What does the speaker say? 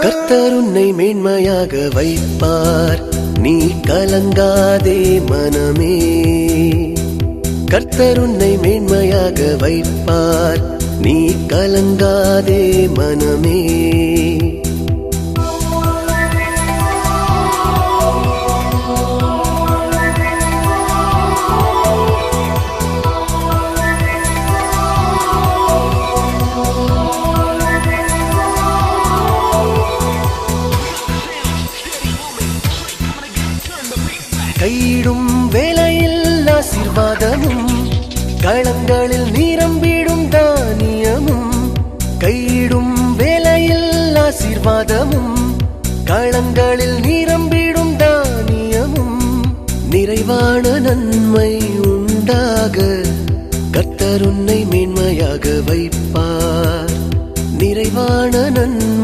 கர்த்தர் உன்னை மேன்மையாக வைப்பார், நீ கலங்காதே மனமே. கர்த்தர் உன்னை மேன்மையாக வைப்பார், நீ கலங்காதே மனமே. கையிடும் வேளையில் ஆசீர்வாதமும், களங்களில் நிரம்பிடும் தானியமும். கையிடும் வேளையில் ஆசீர்வாதமும், களங்களில் நிரம்பிடும் தானியமும். நிறைவான நன்மை உண்டாக கர்த்தர் உன்னை மேன்மையாக வைப்பார். நிறைவான நன்மை